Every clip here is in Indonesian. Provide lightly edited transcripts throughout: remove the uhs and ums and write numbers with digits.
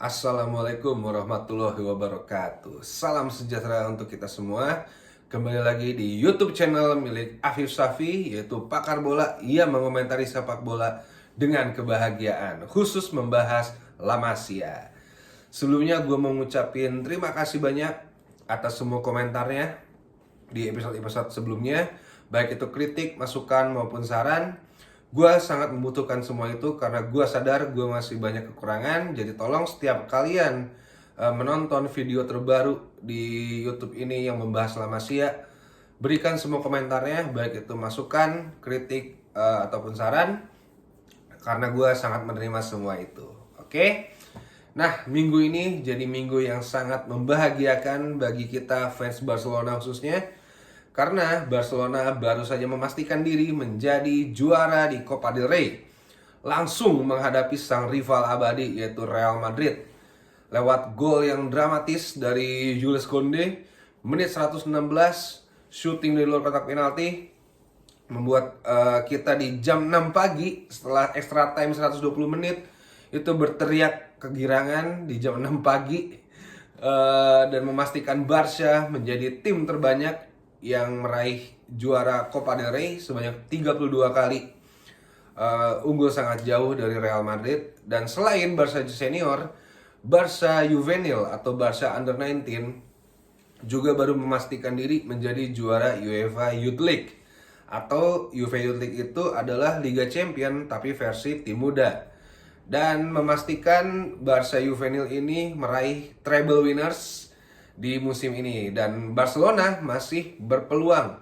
Assalamualaikum warahmatullahi wabarakatuh. Salam sejahtera untuk kita semua. Kembali lagi di YouTube channel milik Afif Safi, yaitu pakar bola yang mengomentari sepak bola dengan kebahagiaan, khusus membahas La Masia. Sebelumnya gue mau ngucapin terima kasih banyak atas semua komentarnya di episode-episode sebelumnya, baik itu kritik, masukan maupun saran. Gue sangat membutuhkan semua itu karena gue sadar gue masih banyak kekurangan. Jadi tolong setiap kalian menonton video terbaru di YouTube ini yang membahas La Masia, berikan semua komentarnya, baik itu masukan, kritik, ataupun saran, karena gue sangat menerima semua itu. Oke? Nah, minggu ini jadi minggu yang sangat membahagiakan bagi kita fans Barcelona khususnya, karena Barcelona baru saja memastikan diri menjadi juara di Copa del Rey, langsung menghadapi sang rival abadi yaitu Real Madrid lewat gol yang dramatis dari Jules Koundé menit 116, shooting dari luar kotak penalti, membuat kita di jam 6 pagi setelah extra time 120 menit itu berteriak kegirangan di jam 6 pagi, dan memastikan Barca menjadi tim terbanyak yang meraih juara Copa del Rey sebanyak 32 kali, unggul sangat jauh dari Real Madrid. Dan selain Barca senior, Barca Juvenil atau Barca Under 19 juga baru memastikan diri menjadi juara UEFA Youth League. Atau UEFA Youth League itu adalah Liga Champion tapi versi tim muda, dan memastikan Barca Juvenil ini meraih treble winners di musim ini. Dan Barcelona masih berpeluang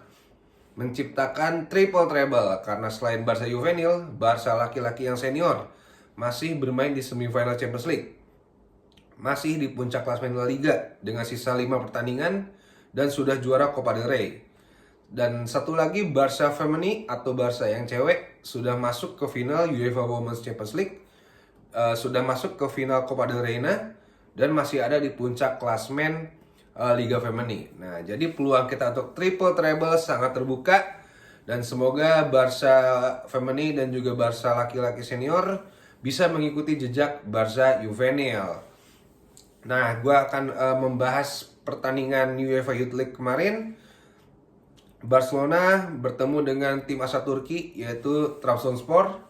menciptakan triple treble karena selain Barca Juvenil, Barca laki-laki yang senior masih bermain di semifinal Champions League, masih di puncak klasemen La Liga dengan sisa 5 pertandingan dan sudah juara Copa del Rey. Dan satu lagi, Barca Femini atau Barca yang cewek sudah masuk ke final UEFA Women's Champions League, sudah masuk ke final Copa del Reina, dan masih ada di puncak klasmen Liga Femini. Nah, jadi peluang kita untuk triple treble sangat terbuka, dan semoga Barca Femini dan juga Barca laki-laki senior bisa mengikuti jejak Barca Juvenil. Nah, gue akan membahas pertandingan UEFA Youth League kemarin. Barcelona bertemu dengan tim asal Turki yaitu Trabzonspor,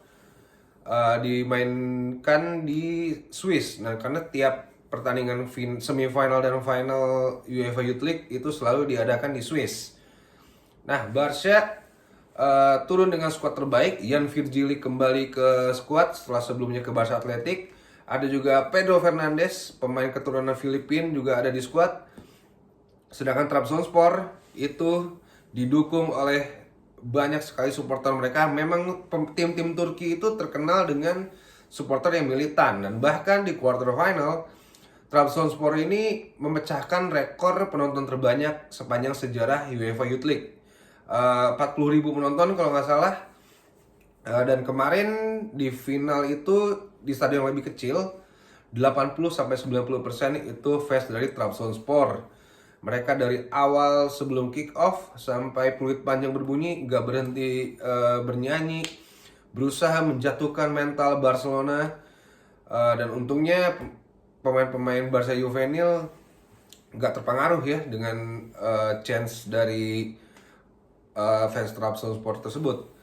dimainkan di Swiss. Nah, karena tiap pertandingan semifinal dan final UEFA Youth League itu selalu diadakan di Swiss. Nah, Barca turun dengan skuad terbaik. Jan Virgili kembali ke skuad setelah sebelumnya ke Barca Athletic. Ada juga Pedro Fernandes, pemain keturunan Filipina, juga ada di skuad. Sedangkan Trabzonspor itu didukung oleh banyak sekali supporter mereka. Memang tim-tim Turki itu terkenal dengan supporter yang militan, dan bahkan di quarter final Trabzonspor ini memecahkan rekor penonton terbanyak sepanjang sejarah UEFA Youth League, 40.000 penonton kalau nggak salah. Dan kemarin di final itu di stadion yang lebih kecil, 80-90% itu fans dari Trabzonspor. Mereka dari awal sebelum kick off sampai peluit panjang berbunyi gak berhenti bernyanyi, berusaha menjatuhkan mental Barcelona. Dan untungnya pemain-pemain Barca Juvenil gak terpengaruh ya dengan chance dari fans Trabzonspor tersebut.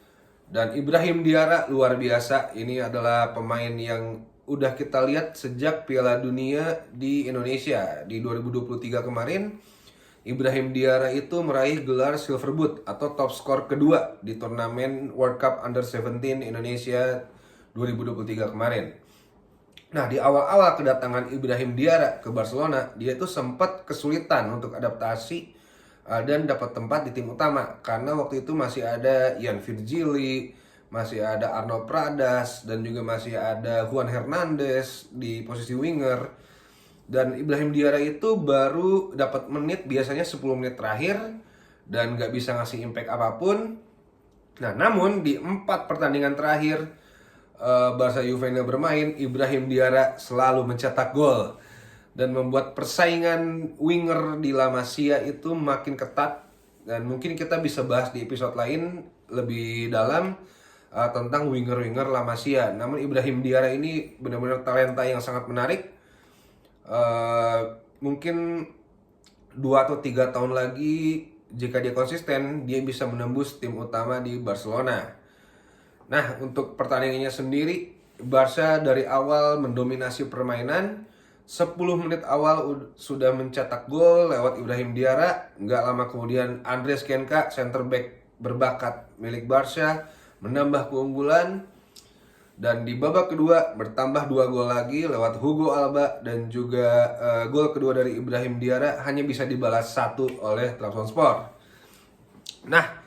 Dan Ibrahim Diarra luar biasa. Ini adalah pemain yang udah kita lihat sejak Piala Dunia di Indonesia di 2023 kemarin. Ibrahim Diarra itu meraih gelar Silver Boot atau top skor kedua di turnamen World Cup Under 17 Indonesia 2023 kemarin. Nah, di awal-awal kedatangan Ibrahim Diarra ke Barcelona, dia itu sempat kesulitan untuk adaptasi dan dapat tempat di tim utama karena waktu itu masih ada Jan Virgili, masih ada Arnold Pradas, dan juga masih ada Juan Hernandez di posisi winger. Dan Ibrahim Diarra itu baru dapat menit biasanya 10 menit terakhir dan gak bisa ngasih impact apapun. Nah, namun di 4 pertandingan terakhir Barca Juvenil bermain, Ibrahim Diarra selalu mencetak gol dan membuat persaingan winger di La Masia itu makin ketat. Dan mungkin kita bisa bahas di episode lain lebih dalam tentang winger-winger La Masia. Namun Ibrahim Diarra ini benar-benar talenta yang sangat menarik. Eh, Mungkin 2 atau 3 tahun lagi jika dia konsisten, dia bisa menembus tim utama di Barcelona. Nah, untuk pertandingannya sendiri, Barca dari awal mendominasi permainan. 10 menit awal sudah mencetak gol lewat Ibrahim Diarra. Nggak lama kemudian Andres Kenka, center back berbakat milik Barca, menambah keunggulan. Dan di babak kedua bertambah 2 gol lagi lewat Hugo Alba dan juga gol kedua dari Ibrahim Diarra hanya bisa dibalas 1 oleh Trabzonspor. Nah,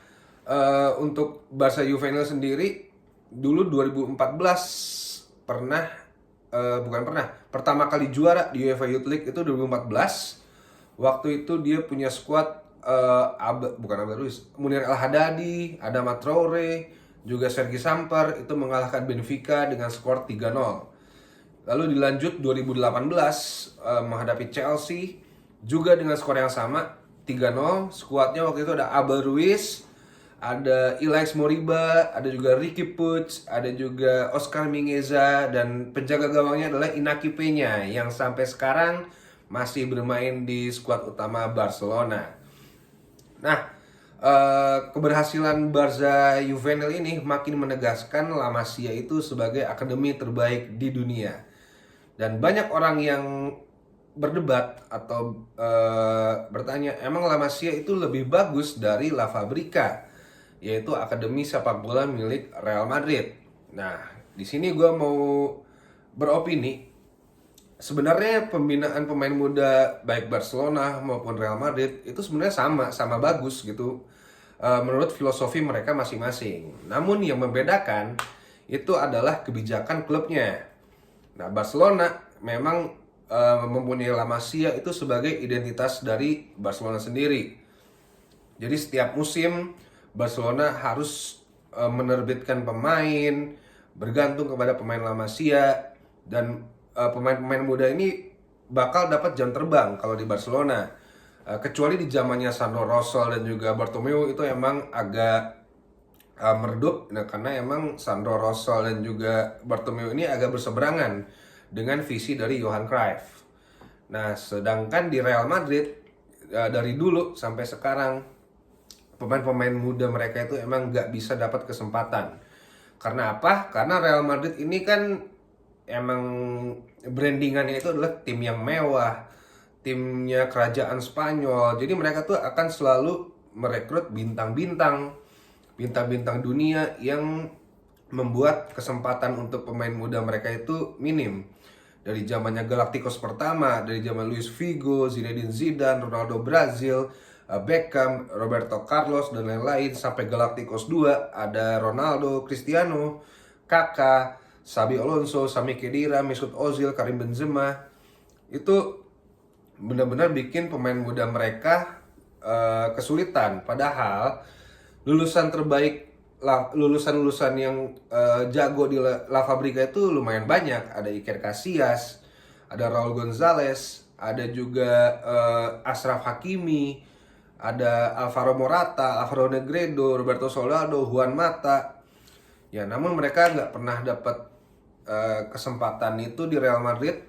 untuk Barca Juvenil sendiri dulu 2014 pernah bukan pernah, pertama kali juara di UEFA Youth League itu 2014. Waktu itu dia punya skuad bukan Abel Ruiz, Munir El Haddadi, Adama Traore, juga Sergi Samper itu mengalahkan Benfica dengan skor 3-0. Lalu dilanjut 2018 menghadapi Chelsea juga dengan skor yang sama 3-0. Skuadnya waktu itu ada Abel Ruiz, ada Ilaix Moriba, ada juga Riqui Puig, ada juga Oscar Mingueza, dan penjaga gawangnya adalah Inaki Peña yang sampai sekarang masih bermain di skuad utama Barcelona. Nah, keberhasilan Barca Juvenil ini makin menegaskan La Masia itu sebagai akademi terbaik di dunia. Dan banyak orang yang berdebat atau bertanya, emang La Masia itu lebih bagus dari La Fabrica, yaitu akademi sepak bola milik Real Madrid. Nah, di sini gue mau beropini. Sebenarnya pembinaan pemain muda baik Barcelona maupun Real Madrid itu sebenarnya sama bagus gitu, menurut filosofi mereka masing-masing. Namun yang membedakan itu adalah kebijakan klubnya. Nah, Barcelona memang mempunyai La Masia itu sebagai identitas dari Barcelona sendiri. Jadi setiap musim Barcelona harus menerbitkan pemain bergantung kepada pemain La Masia, dan pemain-pemain muda ini bakal dapat jam terbang kalau di Barcelona. Kecuali di zamannya Sandro Rosell dan juga Bartomeu itu emang agak meredup, nah, karena emang Sandro Rosell dan juga Bartomeu ini agak berseberangan dengan visi dari Johan Cruyff. Nah, sedangkan di Real Madrid dari dulu sampai sekarang pemain-pemain muda mereka itu emang nggak bisa dapat kesempatan. Karena apa? Karena Real Madrid ini kan emang brandingannya itu adalah tim yang mewah, timnya kerajaan Spanyol. Jadi mereka tuh akan selalu merekrut bintang-bintang dunia yang membuat kesempatan untuk pemain muda mereka itu minim. Dari zamannya Galacticos pertama, dari zaman Luis Figo, Zinedine Zidane, Ronaldo Brazil, Beckham, Roberto Carlos, dan lain-lain, sampai Galacticos 2 ada Ronaldo, Cristiano, Kaká, Xabi Alonso, Sami Khedira, Mesut Ozil, Karim Benzema. Itu benar-benar bikin pemain muda mereka kesulitan. Padahal lulusan terbaik, lulusan yang jago di La Fabrica itu lumayan banyak. Ada Iker Casillas, ada Raul Gonzalez, ada juga Achraf Hakimi, ada Alvaro Morata, Alvaro Negredo, Roberto Soldado, Juan Mata. Ya, namun mereka nggak pernah dapat kesempatan itu di Real Madrid.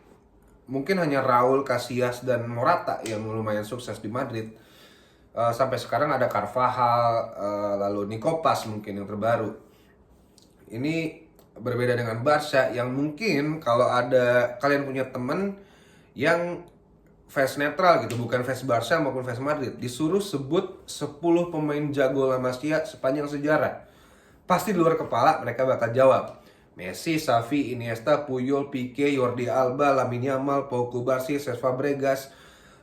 Mungkin hanya Raul, Casillas, dan Morata yang lumayan sukses di Madrid. Sampai sekarang ada Carvajal, lalu Nico Paz mungkin yang terbaru. Ini berbeda dengan Barca yang mungkin kalau ada kalian punya temen yang fans netral gitu, bukan fans Barca maupun fans Madrid, disuruh sebut 10 pemain jago La Masia sepanjang sejarah, pasti di luar kepala mereka bakal jawab Messi, Xavi, Iniesta, Puyol, Pique, Jordi Alba, Lamine Yamal, Pau Cubarsí, Cesc Fabregas,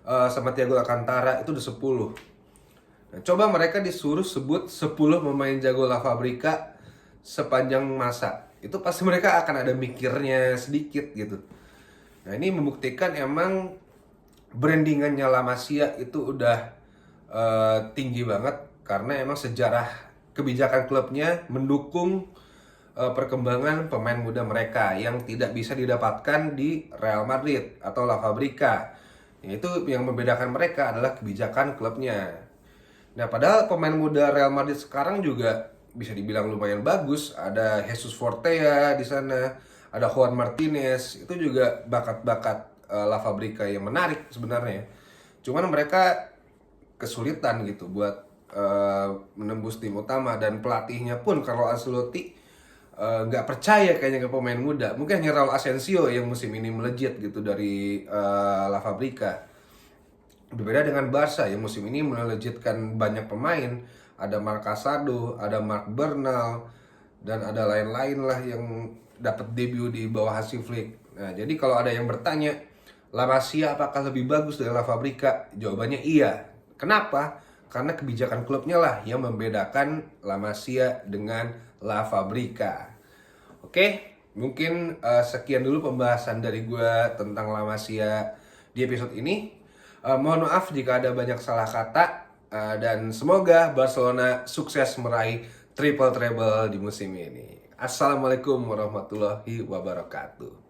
sama Thiago Alcantara. Itu udah 10. Nah, coba mereka disuruh sebut 10 pemain jago La Fabrica sepanjang masa, itu pasti mereka akan ada mikirnya sedikit gitu. Nah, ini membuktikan emang brandingannya La Masia itu udah tinggi banget, karena emang sejarah kebijakan klubnya mendukung perkembangan pemain muda mereka yang tidak bisa didapatkan di Real Madrid atau La Fabrica. Itu yang membedakan mereka adalah kebijakan klubnya. Nah, padahal pemain muda Real Madrid sekarang juga bisa dibilang lumayan bagus. Ada Jesus Fortea di sana, ada Juan Martinez, itu juga bakat-bakat La Fabrica yang menarik sebenarnya. Cuman mereka kesulitan gitu buat menembus tim utama, dan pelatihnya pun Carlo Ancelotti nggak percaya kayaknya ke pemain muda. Mungkin hanya Raul Asensio yang musim ini melejit gitu dari La Fabrica. Berbeda dengan Barca yang musim ini melejitkan banyak pemain. Ada Marc Casado, ada Marc Bernal, dan ada lain-lain lah yang dapat debut di bawah Hansi Flick. Nah, jadi kalau ada yang bertanya, La Masia apakah lebih bagus dari La Fabrica? Jawabannya iya. Kenapa? Karena kebijakan klubnya lah yang membedakan La Masia dengan La Fabrica. Oke, mungkin sekian dulu pembahasan dari gue tentang La Masia di episode ini. Mohon maaf jika ada banyak salah kata, dan semoga Barcelona sukses meraih triple treble di musim ini. Assalamualaikum warahmatullahi wabarakatuh.